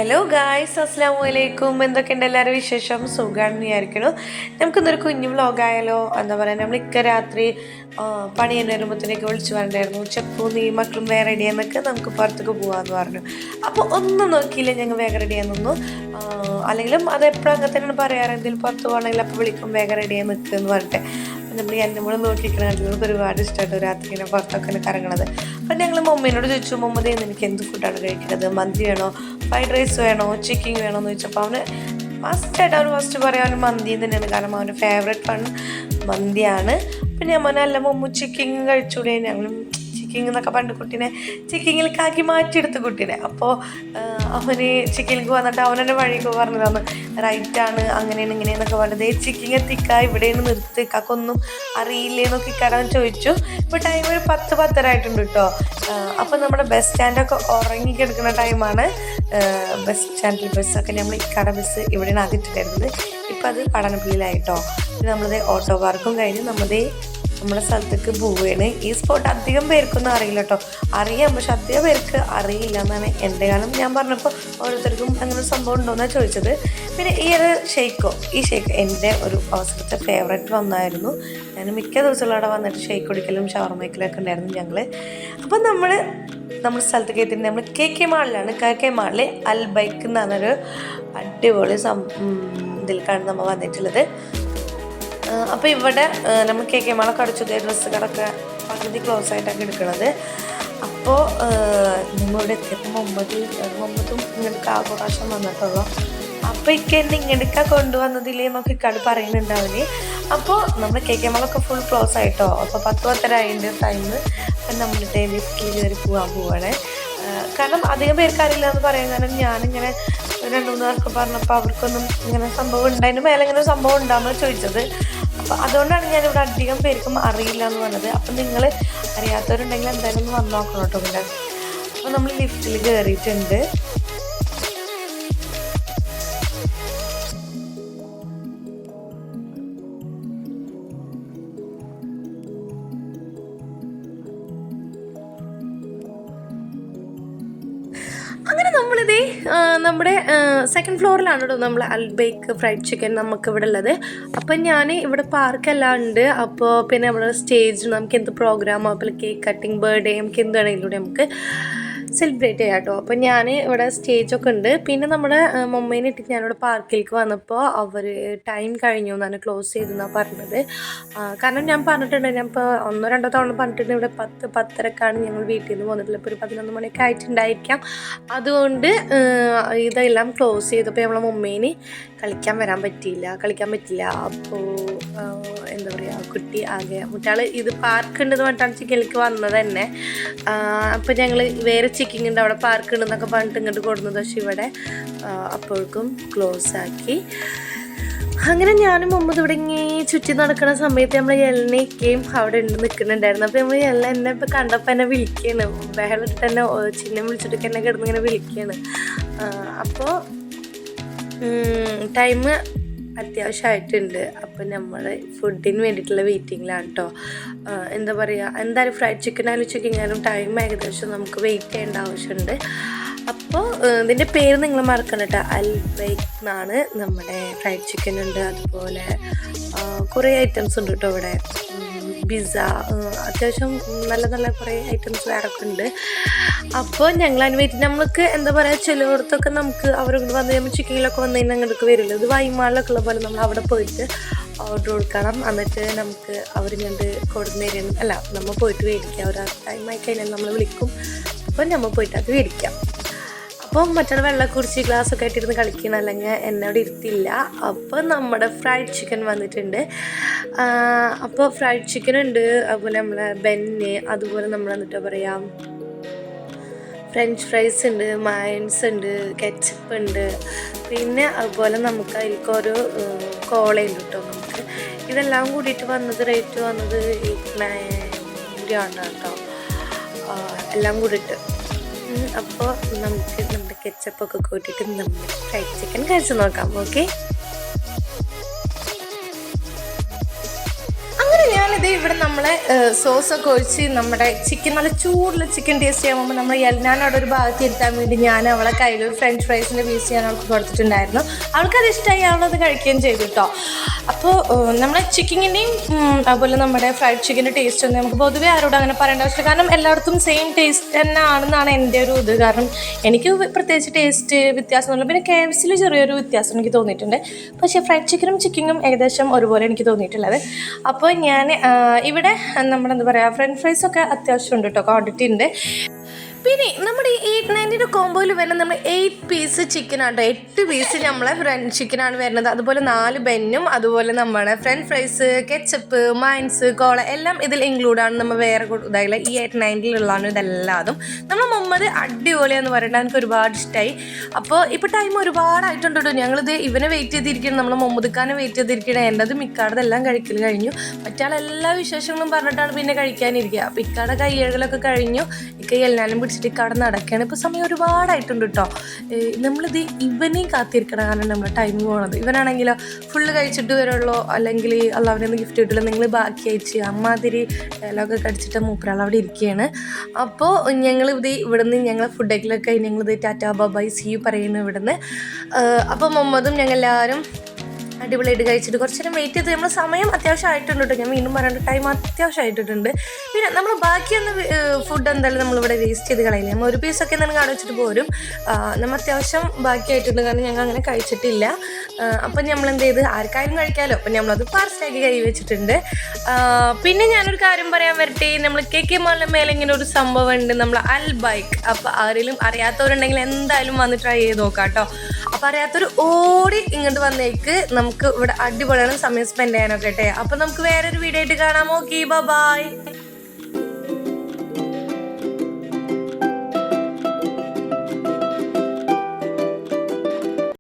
Hello guys, അസ്സലാമു അലൈക്കും. എന്തൊക്കെയുണ്ട് എല്ലാവരും വിശേഷം? സുഖമാണെന്ന് വിചാരിക്കണു. നമുക്കിന്നൊരു കുഞ്ഞു വ്ലോഗായാലോ? എന്താ പറയുക, നമ്മൾ രാത്രി പണി തന്നെ വരുമ്പോഴത്തേക്ക് വിളിച്ചു പറഞ്ഞിട്ടുണ്ടായിരുന്നു, ചെപ്പു നീ മക്കളും വേറെ റെഡിയാന്നൊക്കെ നമുക്ക് പുറത്തേക്ക് പോകാമെന്ന് പറഞ്ഞു. അപ്പോൾ ഒന്നും നോക്കിയില്ല, ഞങ്ങൾ വേഗം റെഡിയാന്നു. അല്ലെങ്കിലും അത് എപ്പോഴും അങ്ങനെ തന്നെയാണ് പറയാറ്, എന്തെങ്കിലും പുറത്ത് പോകണമെങ്കിൽ അപ്പോൾ വിളിക്കും വേഗം റെഡിയായി നിൽക്കുക എന്ന് പറഞ്ഞിട്ട്. നമ്മൾ എന്നെ നോക്കിയിരിക്കണം, നമുക്ക് ഒരുപാട് ഇഷ്ടമായിട്ട് രാത്രി ഇങ്ങനെ പുറത്തൊക്കെ കറങ്ങണത്. അപ്പം ഞങ്ങൾ മമ്മീനോട് ചോദിച്ചു, മമ്മതേ എനിക്ക് എന്ത് ഫുഡാണ് കഴിക്കുന്നത്, മന്തി വേണോ, ഫ്രൈഡ് റൈസ് വേണോ, ചിക്കൻ വേണോ എന്ന് ചോദിച്ചപ്പോൾ അവന് ഫസ്റ്റായിട്ട് അവന് ഫസ്റ്റ് പറയാൻ അവന് മന്തി തന്നെയാണ്. കാരണം അവൻ്റെ ഫേവറേറ്റ് വൺ മന്തിയാണ്. പിന്നെ ഞാൻ നല്ല മമ്മു ചിക്കൻ കഴിച്ചൂടെ, ഞങ്ങളും ചിക്കിങ് എന്നൊക്കെ പണ്ട് കുട്ടീനെ ചിക്കിങ്ങിലേക്കാക്കി മാറ്റിയെടുത്ത് കുട്ടീനെ. അപ്പോൾ അവന് ചിക്കിലേക്ക് വന്നിട്ട് അവനെന്നെ വഴിക്ക് പറഞ്ഞു തന്നു, റൈറ്റാണ് അങ്ങനെയാണ് ഇങ്ങനെയെന്നൊക്കെ പറഞ്ഞത്. ചിക്കിങ് എത്തിക്ക, ഇവിടെയാണ് നിർത്തിക്കൊന്നും അറിയില്ലേന്നൊക്കെ ഇക്കാരൻ ചോദിച്ചു. ഇപ്പോൾ ടൈം ഒരു 10-10:30 ആയിട്ടുണ്ട് കേട്ടോ. അപ്പോൾ നമ്മുടെ ബസ് സ്റ്റാൻഡൊക്കെ ഉറങ്ങിക്കിടക്കുന്ന ടൈമാണ്. ബസ് സ്റ്റാൻഡിൽ ബസ്സൊക്കെ നമ്മൾ ഇക്കട ബസ് ഇവിടെയാണ് ആദ്യമായിട്ടുണ്ടായിരുന്നത്. ഇപ്പം അത് പഠനപ്പള്ളിയിലായിട്ടോ. പിന്നെ നമ്മളത് ഓട്ടോ പാർക്കും കഴിഞ്ഞ് നമ്മുടെ സ്ഥലത്തേക്ക് പോവുകയാണ്. ഈ സ്പോട്ട് അധികം പേർക്കൊന്നും അറിയില്ല കേട്ടോ. അറിയാം, പക്ഷെ അധികം പേർക്ക് അറിയില്ല എന്നാണ് എൻ്റെ കാലം. ഞാൻ പറഞ്ഞപ്പോൾ ഓരോരുത്തർക്കും അങ്ങനെ സംഭവം ഉണ്ടോയെന്നാണ് ചോദിച്ചത്. പിന്നെ ഈ ഷെയ്ക്ക് എൻ്റെ ഒരു അവസരത്തെ ഫേവറേറ്റ് വന്നായിരുന്നു. ഞാൻ മിക്ക ദിവസങ്ങളും അവിടെ വന്നിട്ട് ഷെയ്ക്ക് കുടിക്കലും ഷവർമയ്ക്കലൊക്കെ ഉണ്ടായിരുന്നു ഞങ്ങൾ. അപ്പം നമ്മുടെ സ്ഥലത്തേക്ക് എത്തിയിട്ട് നമ്മൾ KK മാളിലാണ്. KK മാളിൽ അൽബൈക്ക് എന്ന് പറഞ്ഞൊരു അടിപൊളി ഇതിലേക്കാണ് നമ്മൾ വന്നിട്ടുള്ളത്. അപ്പോൾ ഇവിടെ നമ്മൾ KK മാളൊക്കെ അടിച്ചു, ഡ്രസ്സ് കടക്കെ പകുതി ക്ലോസ് ആയിട്ടൊക്കെ എടുക്കണത്. അപ്പോൾ നമ്മളിവിടെ എത്തിയപ്പോൾ മുമ്പത്തും ഇങ്ങനെയൊക്കെ ആഘോഷം വന്നിട്ടുള്ളൂ. അപ്പോൾ എന്നെ ഇങ്ങനെയൊക്കെ കൊണ്ടുവന്നതില്ലേ എന്നൊക്കെ ഇക്കാട് പറയുന്നുണ്ടാവില്ലേ. അപ്പോൾ നമ്മൾ KK മാളൊക്കെ ഫുൾ ക്ലോസ് ആയിട്ടോ. അപ്പോൾ 10-10:30 അതിൻ്റെ ടൈം. അപ്പം നമ്മളുടെ ലിഫ്റ്റിൽ കയറി പോവാണ്. കാരണം അധികം പേർക്ക് അറിയില്ല എന്ന് പറയാൻ കാരണം ഞാനിങ്ങനെ 2-3 പേർക്ക് പറഞ്ഞപ്പോൾ അവർക്കൊന്നും ഇങ്ങനെ സംഭവം ഉണ്ടായതിന് മേലെ ഇങ്ങനെ സംഭവം ഉണ്ടാകുമ്പോൾ ചോദിച്ചത്. അപ്പോൾ അതുകൊണ്ടാണ് ഞാനിവിടെ അധികം പേർക്കും അറിയില്ല എന്ന് പറഞ്ഞത്. അപ്പം നിങ്ങൾ അറിയാത്തവരുണ്ടെങ്കിൽ എന്തായാലും ഒന്ന് വന്ന് നോക്കണം കേട്ടോ ഇവിടെ. അപ്പോൾ നമ്മൾ ലിഫ്റ്റിൽ കയറിയിട്ടുണ്ട്. അങ്ങനെ നമ്മളിതേ നമ്മുടെ സെക്കൻഡ് ഫ്ലോറിലാണ് കേട്ടോ നമ്മൾ അൽബൈക്ക് ഫ്രൈഡ് ചിക്കൻ നമുക്ക് ഇവിടെ ഉള്ളത്. അപ്പം ഞാൻ ഇവിടെ പാർക്കെല്ലാം ഉണ്ട്. അപ്പോൾ പിന്നെ നമ്മുടെ സ്റ്റേജ് നമുക്ക് എന്ത് പ്രോഗ്രാമോ അപ്പോൾ കേക്ക് കട്ടിങ് ബർത്ത്ഡേ നമുക്ക് എന്താണെങ്കിലും നമുക്ക് സെലിബ്രേറ്റ് ചെയ്യാം കേട്ടോ. അപ്പം ഞാൻ ഇവിടെ സ്റ്റേജൊക്കെ ഉണ്ട്. പിന്നെ നമ്മുടെ മമ്മീനെ ഇട്ടിട്ട് ഞാനിവിടെ പാർക്കിലേക്ക് വന്നപ്പോൾ അവർ ടൈം കഴിഞ്ഞു എന്നാണ് ക്ലോസ് ചെയ്തെന്നാണ് പറഞ്ഞത്. കാരണം ഞാൻ പറഞ്ഞിട്ടുണ്ട്, ഞാൻ ഇപ്പോൾ 1-2 തവണ പറഞ്ഞിട്ടുണ്ട് ഇവിടെ 10-10:30 ഞങ്ങൾ വീട്ടിൽ നിന്ന് പോന്നിട്ടില്ല. ഇപ്പോൾ ഒരു 11 മണിയൊക്കെ ആയിട്ടുണ്ടായിരിക്കാം. അതുകൊണ്ട് ഇതെല്ലാം ക്ലോസ് ചെയ്തപ്പോൾ നമ്മളെ മമ്മീന് കളിക്കാൻ പറ്റില്ല. അപ്പോൾ എന്താ പറയുക, കുട്ടി ആകെ മുറ്റാൾ ഇത് പാർക്ക് ഉണ്ടെന്ന് പറഞ്ഞിട്ടാണ് ചിക്കനിലേക്ക് വന്നത് തന്നെ. അപ്പോൾ ഞങ്ങൾ വേറെ ചിക്കിങ് ഉണ്ട് അവിടെ പാർക്ക് ഉണ്ടെന്നൊക്കെ പറഞ്ഞിട്ട് ഇങ്ങോട്ട് കൊടുന്നത്. പക്ഷെ ഇവിടെ അപ്പോഴേക്കും ക്ലോസ് ആക്കി. അങ്ങനെ ഞാനും മുമ്പ് ഇവിടെ ഇങ്ങനെ ചുറ്റി നടക്കുന്ന സമയത്ത് നമ്മൾ എൽനയ്ക്കുകയും അവിടെ നിൽക്കുന്നുണ്ടായിരുന്നു. അപ്പോൾ നമ്മൾ എന്നെ ഇപ്പോൾ കണ്ടപ്പോൾ എന്നെ വിളിക്കുകയാണ്, ബഹളിട്ട് തന്നെ ചിഹ്നം വിളിച്ചിട്ടൊക്കെ എന്നെ കിടന്ന് ഇങ്ങനെ വിളിക്കുകയാണ്. അപ്പോൾ ടൈം അത്യാവശ്യമായിട്ടുണ്ട്. അപ്പോൾ നമ്മൾ ഫുഡിന് വേണ്ടിയിട്ടുള്ള വെയിറ്റിങ്ങിലാണ് കേട്ടോ. എന്താ പറയുക, എന്തായാലും ഫ്രൈഡ് ചിക്കനായാലും ചിക്കനായാലും ടൈം ഏകദേശം നമുക്ക് വെയിറ്റ് ചെയ്യേണ്ട ആവശ്യമുണ്ട്. അപ്പോൾ ഇതിൻ്റെ പേര് നിങ്ങൾ മറക്കണം കേട്ടോ, അൽബൈക്ക് എന്നാണ്. നമ്മുടെ ഫ്രൈഡ് ചിക്കൻ ഉണ്ട്, അതുപോലെ കുറേ ഐറ്റംസ് ഉണ്ട് കേട്ടോ ഇവിടെ. പിസ്സ, അത്യാവശ്യം നല്ല കുറേ ഐറ്റംസ് വേറെ ഒക്കെ ഉണ്ട്. അപ്പോൾ ഞങ്ങൾ അതിന് നമ്മൾക്ക് എന്താ പറയുക, ചിലയിടത്തൊക്കെ നമുക്ക് അവരോട് വന്ന് കഴിയുമ്പോൾ ചിക്കനിലൊക്കെ വന്നു കഴിഞ്ഞാൽ അങ്ങോട്ട് വരില്ല. ഇത് വൈമാളിലൊക്കെ ഉള്ള പോലെ നമ്മൾ അവിടെ പോയിട്ട് ഓർഡർ കൊടുക്കണം. എന്നിട്ട് നമുക്ക് അവരിങ്ങോട്ട് കൊടുന്നേരും. അല്ല, നമ്മൾ പോയിട്ട് മേടിക്കാം. ഒരു ടൈമായി കഴിഞ്ഞാൽ നമ്മൾ വിളിക്കും. അപ്പോൾ നമ്മൾ പോയിട്ട് അത് മേടിക്കാം. അപ്പം മറ്റുള്ള വെള്ളം കുടിച്ച് ഗ്ലാസ്സൊക്കെ ആയിട്ടിരുന്ന് കളിക്കണം, അല്ലെങ്കിൽ എന്നെ അവിടെ ഇരുത്തില്ല. അപ്പോൾ നമ്മുടെ ഫ്രൈഡ് ചിക്കൻ വന്നിട്ടുണ്ട്. അപ്പോൾ ഫ്രൈഡ് ചിക്കൻ ഉണ്ട്, അതുപോലെ നമ്മളെ ബെന്ന്, അതുപോലെ നമ്മൾ എന്നിട്ട് പറയാം ഫ്രഞ്ച് ഫ്രൈസ് ഉണ്ട്, മയൺസ് ഉണ്ട്, കെച്ചപ്പ് ഉണ്ട്. പിന്നെ അതുപോലെ നമുക്ക് അതിലേക്കൊരു കോളയുണ്ട് കേട്ടോ. നമുക്ക് ഇതെല്ലാം കൂടിയിട്ട് വന്നത് റേറ്റ് വന്നത് 890 കേട്ടോ, എല്ലാം കൂടിയിട്ട്. അപ്പോൾ നമുക്ക് നമ്മുടെ കെച്ചപ്പൊക്കെ കൂട്ടിയിട്ട് നമ്മൾ ഫ്രൈഡ് ചിക്കൻ കഴിച്ച് നോക്കാം. ഓക്കെ, അങ്ങനെ ഞാൻ ഇത് ഇവിടെ നമ്മൾ സോസൊക്കെ ഒഴിച്ച് നമ്മുടെ ചിക്കൻ നല്ല ചൂടുള്ള ചിക്കൻ ടേസ്റ്റ് ചെയ്യുമ്പോൾ നമ്മൾ ഞാനവിടെ ഒരു ഭാഗത്ത് ഇരുത്താൻ വേണ്ടി ഞാൻ അവളെ കയ്യിൽ ഒരു ഫ്രഞ്ച് ഫ്രൈസിൻ്റെ പീസ് ഞാൻ അവൾക്ക് കൊടുത്തിട്ടുണ്ടായിരുന്നു. അവൾക്കത് ഇഷ്ടമായി, അവളത് കഴിക്കുകയും ചെയ്തു കേട്ടോ. അപ്പോൾ നമ്മളെ ചിക്കനിൻ്റെയും അതുപോലെ നമ്മുടെ ഫ്രൈഡ് ചിക്കൻ്റെ ടേസ്റ്റ് ഒന്നും നമുക്ക് പൊതുവേ ആരോടും അങ്ങനെ പറയേണ്ട ആവശ്യമില്ല. കാരണം എല്ലായിടത്തും സെയിം ടേസ്റ്റ് തന്നെ ആണെന്നാണ് എൻ്റെ ഒരു ഇത്. കാരണം എനിക്ക് പ്രത്യേകിച്ച് ടേസ്റ്റ് വ്യത്യാസമൊന്നുമില്ല. പിന്നെ KFCയിൽ ചെറിയൊരു വ്യത്യാസം എനിക്ക് തോന്നിയിട്ടുണ്ട്. പക്ഷേ ഫ്രൈഡ് ചിക്കനും ഏകദേശം ഒരുപോലെ എനിക്ക് തോന്നിയിട്ടുള്ളത്. അപ്പോൾ ഞാൻ ഇവിടെ നമ്മളെന്താ പറയുക, ഫ്രഞ്ച് ഫ്രൈസൊക്കെ അത്യാവശ്യം ഉണ്ട് കേട്ടോ, ക്വാണ്ടിറ്റി ഉണ്ട്. പിന്നെ നമ്മുടെ ഈ 890 കോമ്പോയിൽ വരുന്നത് നമ്മൾ 8 പീസ് ചിക്കനാണ് കേട്ടോ. 8 പീസ് നമ്മളെ ഫ്രഞ്ച് ചിക്കനാണ് വരുന്നത്. അതുപോലെ 4 ബെന്നും അതുപോലെ നമ്മുടെ ഫ്രഞ്ച് ഫ്രൈസ്, കെച്ചപ്പ്, മൈൻസ്, കോള എല്ലാം ഇതിൽ ഇൻക്ലൂഡാണ്. നമ്മൾ വേറെ ഇതായില്ല, ഈ 890 ഇതെല്ലാതും. നമ്മൾ മുമ്പ് അടിപൊളിയാന്ന് പറയണ്ട, എനിക്ക് ഒരുപാട് ഇഷ്ടമായി. അപ്പോൾ ഇപ്പോൾ ടൈം ഒരുപാടായിട്ടുണ്ട് കേട്ടോ. ഞങ്ങളിത് ഇവനെ വെയിറ്റ് ചെയ്തിരിക്കണം, നമ്മൾ മുമ്പുക്കാനെ വെയിറ്റ് ചെയ്തിരിക്കണം. എൻ്റെ അത് മിക്കാടതെല്ലാം കഴിക്കൽ കഴിഞ്ഞു. മറ്റാൾ എല്ലാ വിശേഷങ്ങളും പറഞ്ഞിട്ടാണ് പിന്നെ കഴിക്കാനിരിക്കുക. അപ്പോൾ ഇക്കാടെ കൈകഴുകലൊക്കെ കഴിഞ്ഞു. എല്ലാവരും പിടിച്ചിട്ട് അവിടെ നടക്കുകയാണ്. ഇപ്പോൾ സമയം ഒരുപാടായിട്ടുണ്ട് കേട്ടോ. നമ്മളിത് ഇവനെയും കാത്തിരിക്കണം, കാരണം നമ്മൾ ടൈം പോകണത്. ഇവനാണെങ്കിലോ ഫുള്ള് കഴിച്ചിട്ട് വരുള്ളൂ, അല്ലെങ്കിൽ അള്ളാവിനൊന്നും ഗിഫ്റ്റ് കിട്ടില്ല, നിങ്ങൾ ബാക്കി അയച്ച് അമ്മാതിരി ഡയലോഗൊക്കെ കടിച്ചിട്ട് മൂപ്പരാൾ അവിടെ ഇരിക്കുകയാണ്. അപ്പോൾ ഞങ്ങൾ ഇവിടുന്ന് ഞങ്ങൾ ഫുഡൊക്കെ ഞങ്ങളിത് ടാറ്റാ ബൈ സീ യു പറയുന്നു ഇവിടുന്ന്. അപ്പോൾ മുഹമ്മദും ഞങ്ങളെല്ലാവരും അടിപൊളിയായിട്ട് കഴിച്ചിട്ട് കുറച്ച് നേരം വെയിറ്റ് ചെയ്ത് നമ്മൾ സമയം അത്യാവശ്യം ആയിട്ടുണ്ട് കേട്ടോ. ഞാൻ വീണ്ടും പറയേണ്ട ടൈം അത്യാവശ്യം ആയിട്ടുണ്ട്. പിന്നെ നമ്മൾ ബാക്കിയൊന്ന് ഫുഡ് എന്തായാലും നമ്മളിവിടെ വേസ്റ്റ് ചെയ്ത് കളയില്ല. നമ്മൾ ഒരു പീസൊക്കെ എന്തെങ്കിലും കാണി വെച്ചിട്ട് പോരും. നമ്മൾ അത്യാവശ്യം ബാക്കിയായിട്ടുണ്ട്, കാരണം ഞങ്ങൾ അങ്ങനെ കഴിച്ചിട്ടില്ല. അപ്പം നമ്മൾ എന്ത് ചെയ്ത് ആർക്കായാലും കഴിക്കാമല്ലോ, അപ്പം നമ്മളത് പാർസലാക്കി കൈ വെച്ചിട്ടുണ്ട്. പിന്നെ ഞാനൊരു കാര്യം പറയാൻ വരട്ടെ, നമ്മൾ KK മാളിൻ്റെ മേലെ ഇങ്ങനെ ഒരു സംഭവം ഉണ്ട്, നമ്മൾ അൽ ബൈക്ക്. അപ്പോൾ ആരെങ്കിലും അറിയാത്തവരുണ്ടെങ്കിൽ എന്തായാലും വന്ന് ട്രൈ ചെയ്ത് നോക്കാം കേട്ടോ. അപ്പോൾ അറിയാത്തൊരു ഓടി ഇങ്ങോട്ട് വന്നേക്ക്, നമുക്ക് ഇവിടെ അടിപൊളിയാണ് സമയം സ്പെൻഡ് ചെയ്യാനൊക്കെ കേട്ടെ. അപ്പോൾ നമുക്ക് വേറൊരു വീഡിയോ ആയിട്ട് കാണാം. Okay, by.